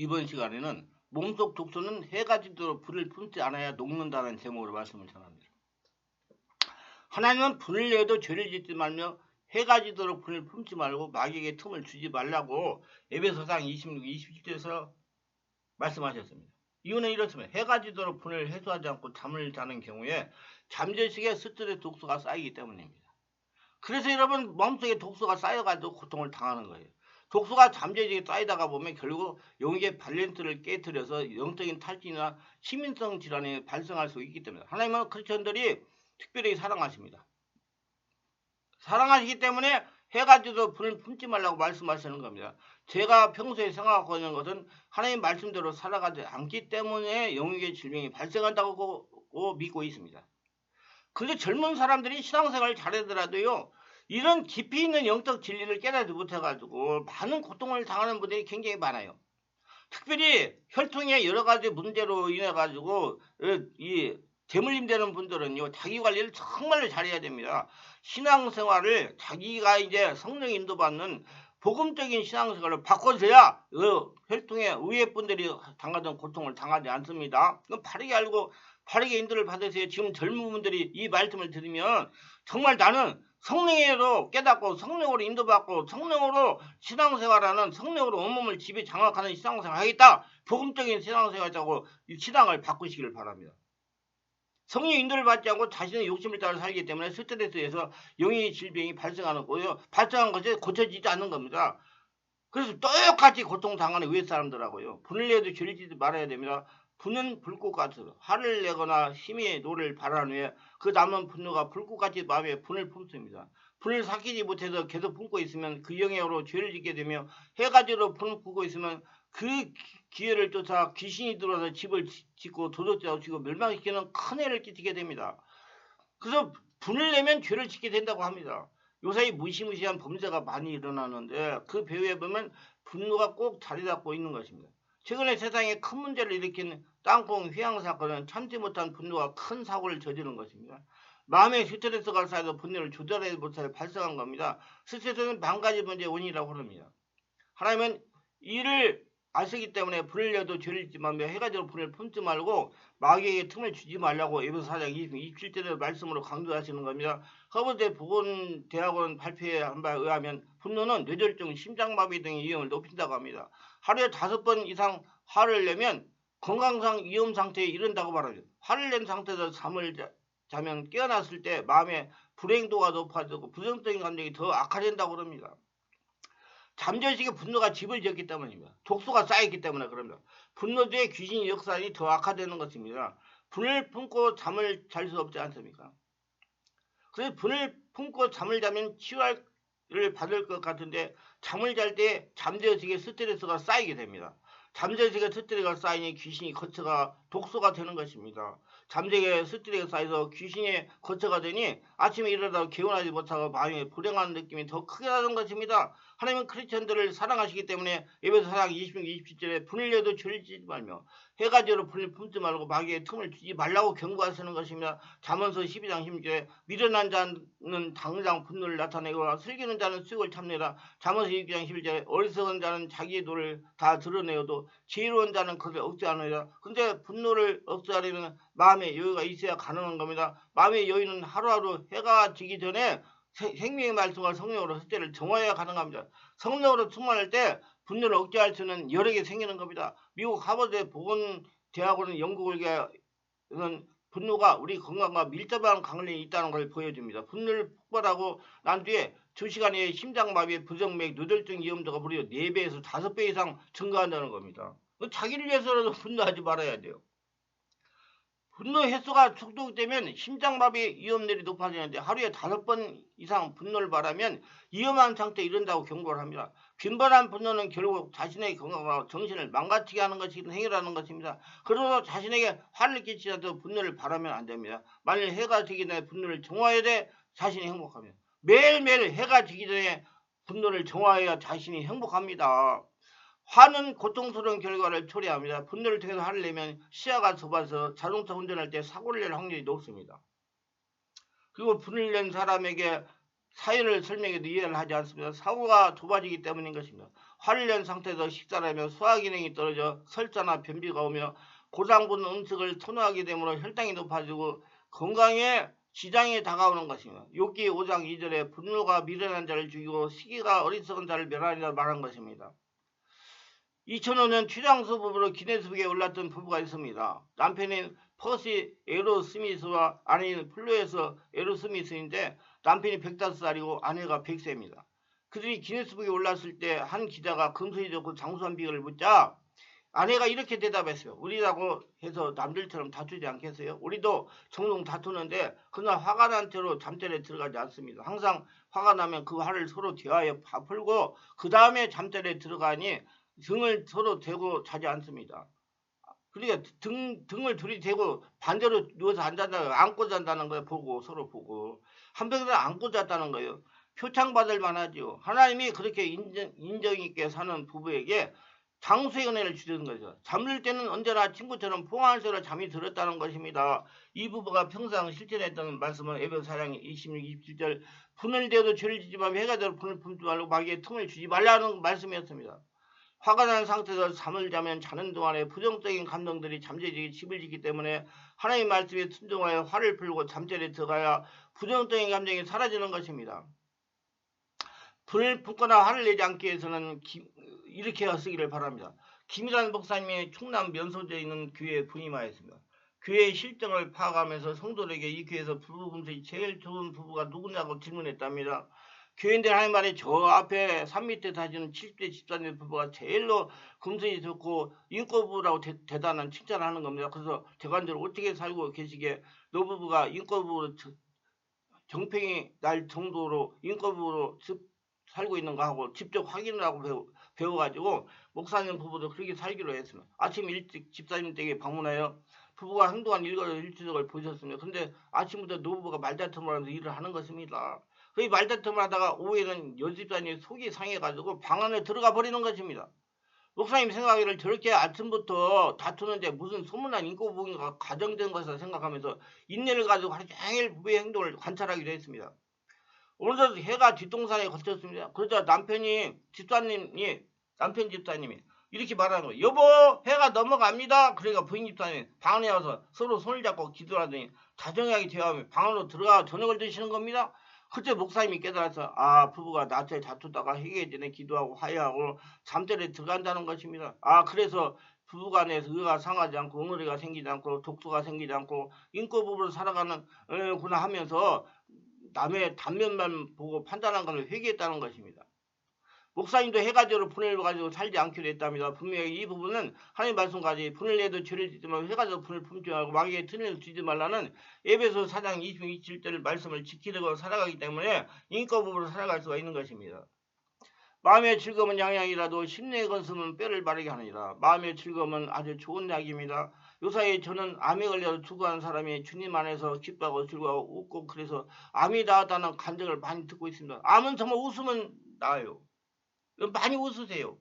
이번 시간에는 몸속 독소는 해가 지도록 불을 품지 않아야 녹는다는 제목으로 말씀을 전합니다. 하나님은 불을 내도 죄를 짓지 말며 해가 지도록 불을 품지 말고 마귀에게 틈을 주지 말라고 에베소상 26, 27절에서 말씀하셨습니다. 이유는 이렇습니다. 해가 지도록 불을 해소하지 않고 잠을 자는 경우에 잠재식에 스트레스 독소가 쌓이기 때문입니다. 그래서 여러분 마음속에 독소가 쌓여가지고 고통을 당하는 거예요. 독소가 잠재적에 쌓이다가 보면 결국 영의 밸런스를 깨뜨려서 영적인 탈진이나 시민성 질환이 발생할 수 있기 때문에 하나님은 크리스천들이 특별히 사랑하십니다. 사랑하시기 때문에 해가 지도 불을 품지 말라고 말씀하시는 겁니다. 제가 평소에 생각하고 있는 것은 하나님 말씀대로 살아가지 않기 때문에 영의 질병이 발생한다고 믿고 있습니다. 근데 젊은 사람들이 신앙생활을 잘하더라도요, 이런 깊이 있는 영적 진리를 깨닫지 못해가지고 많은 고통을 당하는 분들이 굉장히 많아요. 특별히 혈통의 여러 가지 문제로 인해가지고 이 재물림 되는 분들은요, 자기 관리를 정말로 잘해야 됩니다. 신앙생활을 자기가 이제 성령 인도받는 복음적인 신앙생활을 바꿔줘야 혈통의 의회 분들이 당하던 고통을 당하지 않습니다. 그럼 바르게 알고 바르게 인도를 받으세요. 지금 젊은 분들이 이 말씀을 들으면 정말 나는 성령으로 깨닫고 성령으로 인도받고 성령으로 신앙생활하는 성령으로 온몸을 지배 장악하는 신앙생활을 하겠다. 복음적인 신앙생활하고 신앙을 바꾸시기를 바랍니다. 성령 인도를 받지 않고 자신의 욕심을 따라 살기 때문에 스트레스에서 영의 질병이 발생하는 거예요. 발생한 것이 고쳐지지 않는 겁니다. 그래서 똑같이 고통당하는 외 사람들하고요. 분을 내도 죄를 짓지 말아야 됩니다. 분은 불꽃같이 화를 내거나 심히 노를 바라는 후에 그 남은 분노가 불꽃같이 마음에 분을 품습니다. 분을 삭히지 못해서 계속 품고 있으면 그 영향으로 죄를 짓게 되며 해가지로 분을 품고 있으면 그 기회를 쫓아 귀신이 들어와서 집을 짓고 도둑질하고 치고 멸망시키는 큰 해를 끼치게 됩니다. 그래서 분을 내면 죄를 짓게 된다고 합니다. 요사이 무시무시한 범죄가 많이 일어나는데 그 배후에 보면 분노가 꼭 자리 잡고 있는 것입니다. 최근에 세상에 큰 문제를 일으킨 땅콩 휘양 사건은 참지 못한 분노가 큰 사고를 저지른 것입니다. 마음에 스트레스가 쌓여서 분노를 조절하지 못해 발생한 겁니다. 스트레스는 한 가지 문제의 원인이라고 합니다. 하나님은 이를 아시기 때문에 불을 내도 죄를 짓지 말며 해가지고 불을 품지 말고 마귀에게 틈을 주지 말라고 에베소 4장 27절의 말씀으로 강조하시는 겁니다. 허버드 보건대학원 발표에 한 바에 의하면 분노는 뇌졸중, 심장마비 등의 위험을 높인다고 합니다. 하루에 5번 이상 화를 내면 건강상 위험 상태에 이른다고 말합니다. 화를 낸 상태에서 잠을 자면 깨어났을 때 마음의 불행도가 높아지고 부정적인 감정이 더 악화된다고 합니다. 잠재의식의 분노가 집을 지었기 때문입니다. 독소가 쌓였기 때문에 그럽니다. 분노 뒤에 귀신의 역사이 더 악화되는 것입니다. 분을 품고 잠을 잘 수 없지 않습니까? 그래서 분을 품고 잠을 자면 치유를 받을 것 같은데 잠을 잘 때 잠재의식의 스트레스가 쌓이게 됩니다. 잠재의식의 스트레스가 쌓이니 귀신이 거처가 독소가 되는 것입니다. 잠재의 스트레스가 쌓여서 귀신의 거처가 되니 아침에 일어나서 개운하지 못하고 마음에 불행한 느낌이 더 크게 나는 것입니다. 하나님은 크리스천들을 사랑하시기 때문에 에베소 4장 26, 27절에 분을 내도 죄를 짓지 말며 해가지로 분을 품지 말고 마귀의 틈을 주지 말라고 경고하시는 것입니다. 잠언서 12장 16절에 미련한 자는 당장 분노를 나타내고 슬기는 자는 수욕을 참내라. 잠언서 6장 11절에 어리석은 자는 자기의 노를 다 드러내어도 지혜로운 자는 그를 억제하느니라. 근데 분노를 억제하려면 마음의 여유가 있어야 가능한 겁니다. 마음의 여유는 하루하루 해가 지기 전에 생명의 말씀과 성령으로 숫자를 정화해야 가능합니다. 성령으로 충만할 때 분노를 억제할 수는 여러 개 생기는 겁니다. 미국 하버드 보건대학원은 연구를 결과는 분노가 우리 건강과 밀접한 관련이 있다는 걸 보여줍니다. 분노를 폭발하고 난 뒤에 2시간에 심장마비, 부정맥, 뇌졸중 위험도가 무려 4배에서 5배 이상 증가한다는 겁니다. 자기를 위해서라도 분노하지 말아야 돼요. 분노 횟수가 축소되면 심장마비 위험률이 높아지는데 하루에 5번 이상 분노를 말하면 위험한 상태에 이른다고 경고를 합니다. 빈번한 분노는 결국 자신의 건강과 정신을 망가뜨리게 하는 것이 행위라는 것입니다. 그러나 자신에게 화를 끼치더라도 분노를 바라면 안 됩니다. 만일 해가 지기 전에 분노를 정화해야 돼 자신이 행복합니다. 매일매일 해가 지기 전에 분노를 정화해야 자신이 행복합니다. 화는 고통스러운 결과를 초래합니다. 분노를 통해서 화를 내면 시야가 좁아서 자동차 운전할 때 사고를 낼 확률이 높습니다. 그리고 분을 낸 사람에게 사유를 설명해도 이해를 하지 않습니다. 사고가 좁아지기 때문인 것입니다. 화를 낸 상태에서 식사를 하며 소화기능이 떨어져 설사나 변비가 오며 고당분 음식을 선호하게 되므로 혈당이 높아지고 건강에 지장이 다가오는 것입니다. 욥기 5장 2절에 분노가 미련한 자를 죽이고 시기가 어리석은 자를 멸하리라 말한 것입니다. 2005년 최장수 부부로 기네스북에 올랐던 부부가 있습니다. 남편인 퍼시 에로 스미스와 아내인 플로에서 에로 스미스인데 남편이 105살이고 아내가 100세입니다. 그들이 기네스북에 올랐을 때 한 기자가 금슬이 좋고 장수한 비결을 묻자 아내가 이렇게 대답했어요. 우리라고 해서 남들처럼 다투지 않겠어요? 우리도 종종 다투는데 그날 화가 난 채로 잠자리에 들어가지 않습니다. 항상 화가 나면 그 화를 서로 대화해 풀고 그 다음에 잠자리에 들어가니 등을 서로 대고 자지 않습니다. 그러니까 등을 둘이 대고 반대로 누워서 안 잔다는 안고 잔다는 거예요. 보고 서로 보고 한편으로 안고 잤다는 거예요. 표창받을 만하죠. 하나님이 그렇게 인정 있게 사는 부부에게 장수의 은혜를 주시는 거죠. 잠들 때는 언제나 친구처럼 포항한새로 잠이 들었다는 것입니다. 이 부부가 평생 실천했던 말씀은 에베소 4장 26, 27절 분을 대도 죄를 지지 말고 해가 되어 분을 품지 말고 마귀의 틈을 주지 말라는 말씀이었습니다. 화가 난 상태에서 잠을 자면 자는 동안에 부정적인 감정들이 잠재지기 집을 지기 때문에 하나님 말씀에 순종하여 화를 풀고 잠자리에 들어가야 부정적인 감정이 사라지는 것입니다. 불을 품거나 화를 내지 않기 위해서는 이렇게 쓰기를 바랍니다. 김일환 목사님이 충남 면소재에 있는 교회에 부임하였습니다. 교회의 실정을 파악하면서 성도들에게 이 교회에서 부부 금슬이 제일 좋은 부부가 누구냐고 질문했답니다. 교인들 하는 말에 저 앞에 산 밑에 사시는 70대 집사님 부부가 제일로 금슬이 좋고 인권부부라고 대단한 칭찬을 하는 겁니다. 그래서 대관적으로 어떻게 살고 계시게 노부부가 인권부로 정평이 날 정도로 인권부로 살고 있는가 하고 직접 확인을 하고 배워가지고 목사님 부부도 그렇게 살기로 했습니다. 아침 일찍 집사님 댁에 방문하여 부부가 행동한 일주적을 보셨습니다. 근데 아침부터 노부부가 말다툼을 하면서 일을 하는 것입니다. 그 말다툼을 하다가 오후에는 여집사님 속이 상해가지고 방 안에 들어가 버리는 것입니다. 목사님 생각하기를 저렇게 아침부터 다투는데 무슨 소문난 인권부부가 가정된 것이라 생각하면서 인내를 가지고 하루 종일 부부의 행동을 관찰하기로 했습니다. 오늘도 해가 뒷동산에 걸쳤습니다. 그러자 남편 집사님이 이렇게 말하는 거예요. 여보, 해가 넘어갑니다. 그러니까 부인 집사님이 방 안에 와서 서로 손을 잡고 기도하더니 다정하게 대화하며 방 안으로 들어가 저녁을 드시는 겁니다. 그때 목사님이 깨달아서 부부가 낮에 다투다가 해게 전에 기도하고 화해하고 잠자리에 들어간다는 것입니다. 그래서 부부간에서 의가 상하지 않고 응어리가 생기지 않고 독소가 생기지 않고 인권부부로 살아가는 구나 하면서 남의 단면만 보고 판단한 것을 회개했다는 것입니다. 목사님도 해가지로 분을 가지고 살지 않기로 했답니다. 분명히 이 부분은 하나님 말씀까지 분을 내도 죄를 짓지 말고 해가지고 분을 품지 말고 마귀의 틈을 주지 말라는 에베소 4장 27절 말씀을 지키려고 살아가기 때문에 인권부부로 살아갈 수가 있는 것입니다. 마음의 즐거움은 양양이라도 심령의 건성은 뼈를 바르게 하느니라. 마음의 즐거움은 아주 좋은 약입니다. 요사이 저는 암에 걸려서 죽어간 사람이 주님 안에서 기뻐하고 즐거워하고 웃고 그래서 암이 나았다는 간증을 많이 듣고 있습니다. 암은 정말 웃으면 나아요. 많이 웃으세요.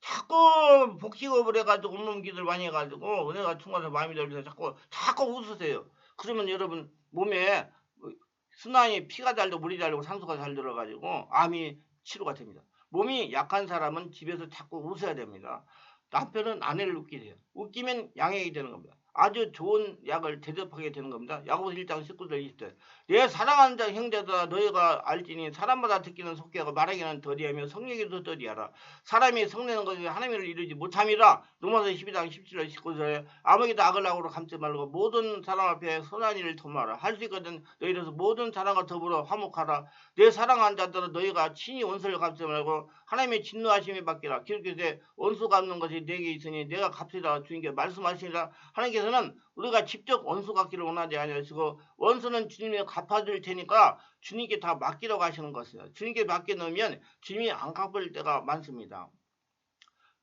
자꾸 복식업을 해가지고 온몸기들 많이 해가지고 은혜가 충만해서 마음이 들면서 자꾸 웃으세요. 그러면 여러분 몸에 순환이 피가 잘 되고 물이 잘 되고 산소가 잘 들어가지고 암이 치료가 됩니다. 몸이 약한 사람은 집에서 자꾸 웃어야 됩니다. 남편은 아내를 웃기게 돼요. 웃기면 양액이 되는 겁니다. 아주 좋은 약을 대접하게 되는 겁니다. 야고보서 1장 19절 20절 내 사랑하는 자 형제들아 너희가 알지니 사람마다 듣기는 속기하고 말하기는 더디하며 성령에도 더디하라. 사람이 성내는 것이 하나님을 이루지 못함이라. 로마서 12장 17절 19절에 아무에게도 악을 악으로 감지 말고 모든 사람 앞에 선한 일을 도모하라. 할 수 있거든 너희로서 모든 사람과 더불어 화목하라. 내 사랑하는 자들은 너희가 친히 원수를 갚지 말고 하나님의 진노하심에 받기라. 기록되되 원수 갚는 것이 내게 있으니 내가 갚으리라 주님께 말씀하시니라. 하나님께서는 우리가 직접 원수 갚기를 원하지 아니하시고 원수는 주님이 갚아줄 테니까 주님께 다 맡기라고 하시는 것이에요. 주님께 맡겨놓으면 주님이 안 갚을 때가 많습니다.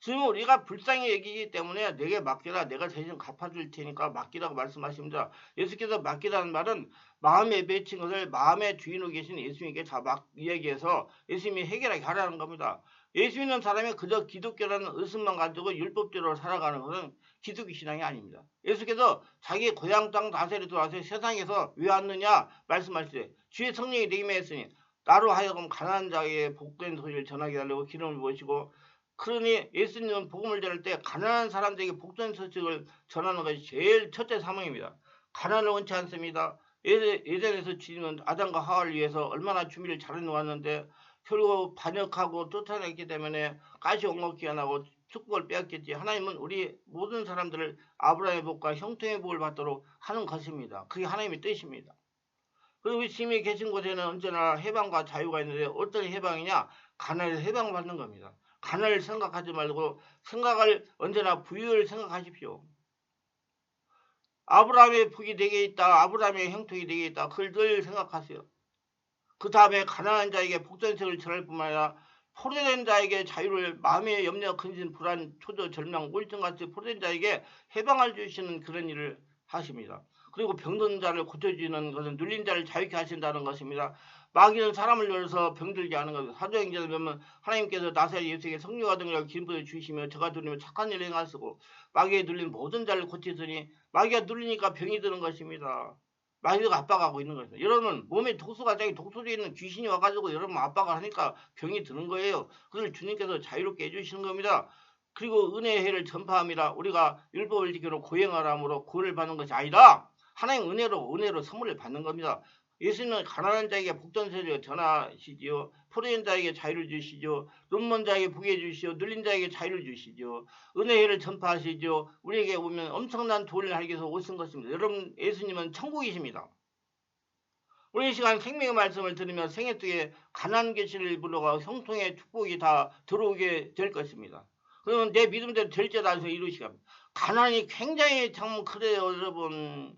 지금 우리가 불쌍히 여기기 때문에 내게 맡기라, 내가 대신 갚아줄 테니까 맡기라고 말씀하십니다. 예수께서 맡기라는 말은 마음에 맺힌 것을 마음의 주인으로 계신 예수님께 다 막 이야기해서 예수님이 해결하게 하라는 겁니다. 예수 믿는 사람이 그저 기독교라는 의식만 가지고 율법대로 살아가는 것은 기독교 신앙이 아닙니다. 예수께서 자기 고향 땅 다스려 들어와서 세상에서 왜 왔느냐 말씀하시되 주의 성령이 내게 임했으니 나로 하여금 가난한 자에게 복된 소리를 전하게 하려고 기름을 부으시고, 그러니 예수님은 복음을 전할 때 가난한 사람들에게 복된 소식을 전하는 것이 제일 첫째 사명입니다. 가난을 원치 않습니다. 예전에서 주님은 아담과 하와를 위해서 얼마나 준비를 잘 해놓았는데 결국 반역하고 쫓아냈기 때문에 가시 옥먹기 안 하고 축복을 빼앗겼지. 하나님은 우리 모든 사람들을 아브라함의 복과 형통의 복을 받도록 하는 것입니다. 그게 하나님의 뜻입니다. 그리고 우리 주님이 계신 곳에는 언제나 해방과 자유가 있는데 어떤 해방이냐? 가난에서 해방받는 겁니다. 가난을 생각하지 말고 생각을 언제나 부유를 생각하십시오. 아브라함의 복이 내게 있다, 아브라함의 형통이 내게 있다, 그걸 늘 생각하세요. 그 다음에 가난한 자에게 복전색을 전할 뿐만 아니라 포로된 자에게 자유를, 마음의 염려, 근심, 불안, 초조, 절망, 우울증같이 포로된 자에게 해방을 주시는 그런 일을 하십니다. 그리고 병든 자를 고쳐주는 것은 눌린 자를 자유케 하신다는 것입니다. 마귀는 사람을 열어서 병들게 하는 것입니다. 사도행전을 보면 하나님께서 나사렛 예수에게 성령과 능력을 기름부어 주시며 저가 누리며 착한 일을 행하시고 마귀에 눌린 모든 자를 고치더니, 마귀가 눌리니까 병이 드는 것입니다. 마귀가 압박하고 있는 거죠. 여러분 몸에 독소가 자기 독소되어 있는 귀신이 와가지고 여러분 압박을 하니까 병이 드는 거예요. 그걸 주님께서 자유롭게 해주시는 겁니다. 그리고 은혜의 해를 전파함이라 우리가 율법을 지키러 고행하람으로 구원을 받는 것이 아니라 하나님 은혜로 선물을 받는 겁니다. 예수님은 가난한 자에게 복된 소리를 전하시지요. 포로된 자에게 자유를 주시죠. 눈먼 자에게 보게 해주시오. 눌린 자에게 자유를 주시죠. 은혜를 전파하시죠. 우리에게 오면 엄청난 도를 하기 위해서 오신 것입니다. 여러분 예수님은 천국이십니다. 오늘 시간 생명의 말씀을 들으며 생애 속에 가난 계시를 불러가 형통의 축복이 다 들어오게 될 것입니다. 그러면 내 믿음대로 될지다 해서 이루시기 합니다. 가난이 굉장히 참 그래요, 여러분.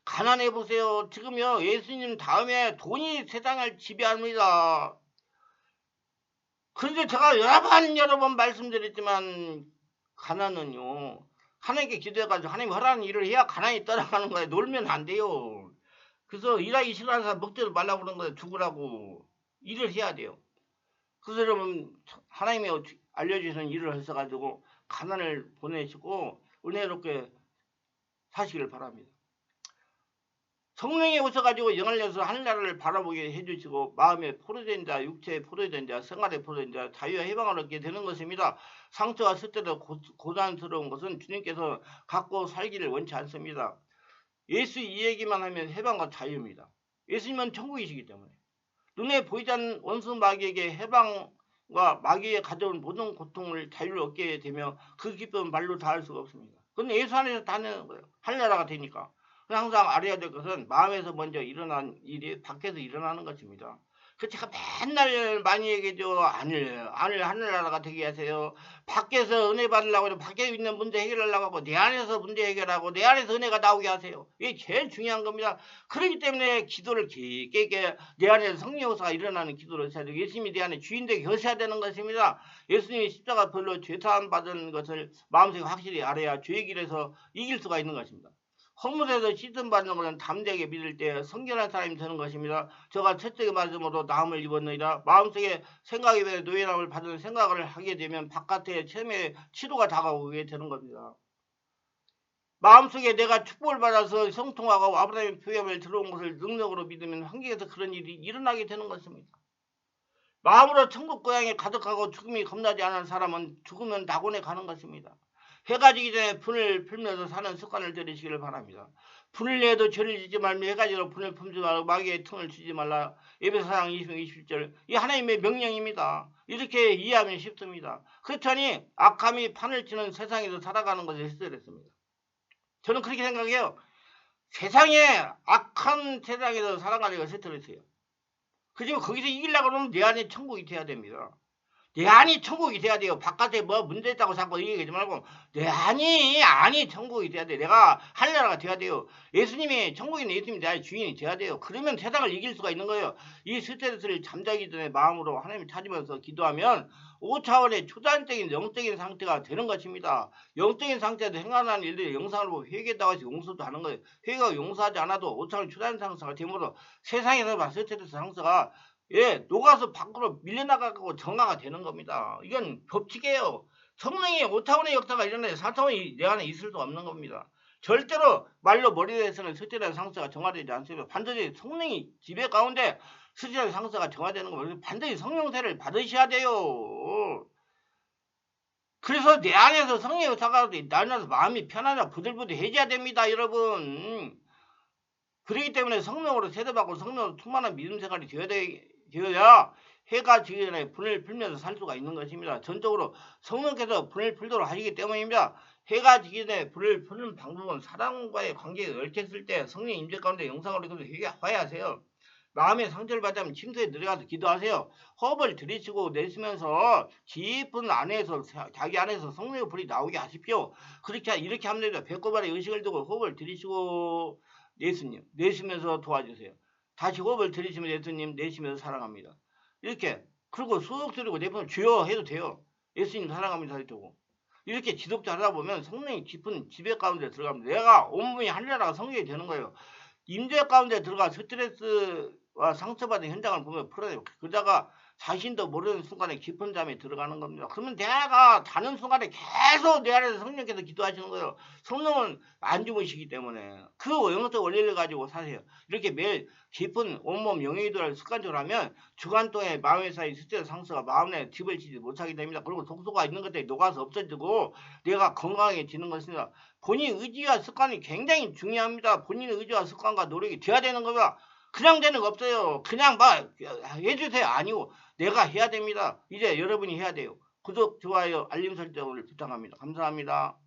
가난해 보세요. 지금요 예수님 다음에 돈이 세상을 지배합니다. 그런데 제가 여러 번 말씀드렸지만 가난은요 하나님께 기도해가지고 하나님 허락하는 일을 해야 가난이 떠나가는 거예요. 놀면 안 돼요. 그래서 일하기 싫어하는 사람 먹지도 말라고 그러는 거예요. 죽으라고. 일을 해야 돼요. 그래서 여러분 하나님이 알려주시는 일을 하셔가지고 가난을 보내시고 은혜롭게 사시기를 바랍니다. 성령이 오셔가지고 영을 내서 하늘나라를 바라보게 해주시고 마음에 포로된 자, 육체에 포로된 자, 생활에 포로된 자 자유와 해방을 얻게 되는 것입니다. 상처와 스트레스, 고단스러운 것은 주님께서 갖고 살기를 원치 않습니다. 예수 이 얘기만 하면 해방과 자유입니다. 예수님은 천국이시기 때문에 눈에 보이지 않는 원수 마귀에게 해방과 마귀에 가져온 모든 고통을 자유를 얻게 되며 그 기쁨은 말로 다 할 수가 없습니다. 그건 예수 안에서 다 내는 거예요. 하늘나라가 되니까. 항상 알아야 될 것은 마음에서 먼저 일어난 일이 밖에서 일어나는 것입니다. 그 제가 맨날 많이 얘기해줘. 안을 하늘나라가 되게 하세요. 밖에서 은혜 받으려고 해도 밖에 있는 문제 해결하려고 하고 내 안에서 문제 해결하고 내 안에서 은혜가 나오게 하세요. 이게 제일 중요한 겁니다. 그렇기 때문에 기도를 깊게 내 안에서 성령 역사가 일어나는 기도를 해야 되고 예수님이 내 안에 주인 되게 하셔야 되는 것입니다. 예수님이 십자가 별로 죄사함 받은 것을 마음속에 확실히 알아야 죄의 길에서 이길 수가 있는 것입니다. 허물에서 씻음 받는 것은 담대하게 믿을 때 성결한 사람이 되는 것입니다. 저가 첫째 말씀으로 나음을 입었느니라. 마음속에 생각에 대해 노예남을 받는 생각을 하게 되면 바깥에 체험의 치료가 다가오게 되는 겁니다. 마음속에 내가 축복을 받아서 성통하고 아브라함의 표현을 들어온 것을 능력으로 믿으면 한국에서 그런 일이 일어나게 되는 것입니다. 마음으로 천국 고향에 가득하고 죽음이 겁나지 않은 사람은 죽으면 낙원에 가는 것입니다. 해가 지기 전에 분을 풀면서 사는 습관을 들이시기를 바랍니다. 분을 내도 죄를 짓지 말며 해가 지도록 분을 품지 말고 마귀의 틈을 주지 말라. 에베소 4장 20절 이 하나님의 명령입니다. 이렇게 이해하면 쉽습니다. 그렇다니 악함이 판을 치는 세상에서 살아가는 것이 스트레스입니다. 저는 그렇게 생각해요. 세상에 악한 세상에서 살아가는 것이 스트레스예요. 그지만 거기서 이기려고 하면 내 안에 천국이 돼야 됩니다. 내 안이 천국이 돼야 돼요. 바깥에 뭐 문제 있다고 자꾸 얘기하지 말고 내 안이 천국이 돼야 돼. 내가 하늘나라가 돼야 돼요. 예수님이 천국인 예수님이 나의 주인이 돼야 돼요. 그러면 세상을 이길 수가 있는 거예요. 이 스트레스를 잠자기 전에 마음으로 하나님을 찾으면서 기도하면 5차원의 초단적인 영적인 상태가 되는 것입니다. 영적인 상태에서 행하는 일들이 영상을 보고 회개했다고 해서 용서도 하는 거예요. 회개가 용서하지 않아도 5차원 초단 상태가 되므로 세상에서 봤을 스트레스 상태가 녹아서 밖으로 밀려나가고 정화가 되는 겁니다. 이건 법칙이에요. 성령의 5차원의 역사가 일어나야 4차원이 내 안에 있을 수 없는 겁니다. 절대로 말로 머리에서는 스트레스 상태가 정화되지 않습니다. 반드시 성령이 지배 가운데 스트레스 상태가 정화되는 겁니다. 반드시 성령세를 받으셔야 돼요. 그래서 내 안에서 성령의 역사가 나눠서 마음이 편하다 부들부들해져야 됩니다. 여러분. 그렇기 때문에 성령으로 세대받고 성령으로 충만한 믿음 생활이 되어야 해가 지기 전에 분을 풀면서 살 수가 있는 것입니다. 전적으로 성령께서 분을 풀도록 하시기 때문입니다. 해가 지기 전에 불을 푸는 방법은 사람과의 관계가 얽혔을 때 성령 임재 가운데 영상으로 회개하세요. 마음의 상처를 받으면 침소에 들어가서 기도하세요. 호흡을 들이쉬고 내쉬면서 깊은 안에서 자기 안에서 성령의 불이 나오게 하십시오. 이렇게 하면 됩니다. 배꼽 아래 의식을 두고 호흡을 들이쉬고 예수님 내쉬면서 도와주세요. 다시 호흡을 들이쉬면 예수님 내쉬면서 사랑합니다. 이렇게 그리고 쑥 들이고 내쉬면 주여 해도 돼요. 예수님 사랑합니다 해도 이렇게 지속적으로 하다 보면 성령이 깊은 지배 가운데 들어가면 내가 온몸이 하늘나라가 성령이 되는 거예요. 임재 가운데 들어가 스트레스와 상처받은 현장을 보면 풀어내요. 그러다가 자신도 모르는 순간에 깊은 잠에 들어가는 겁니다. 그러면 내가 자는 순간에 계속 내 안에서 성령께서 기도하시는 거예요. 성령은 안 주무시기 때문에 그 영적 원리를 가지고 사세요. 이렇게 매일 깊은 온몸 영의도를 습관적으로 하면 주간 동안에 마음의 사이 스트레스 상처가 마음에 집을 치지 못하게 됩니다. 그리고 독소가 있는 것들이 녹아서 없어지고 내가 건강해지는 것입니다. 본인 의지와 습관이 굉장히 중요합니다. 본인의 의지와 습관과 노력이 돼야 되는 겁니다. 그냥 되는 거 없어요. 그냥 막 해주세요. 아니고 내가 해야 됩니다. 이제 여러분이 해야 돼요. 구독, 좋아요, 알림 설정을 부탁합니다. 감사합니다.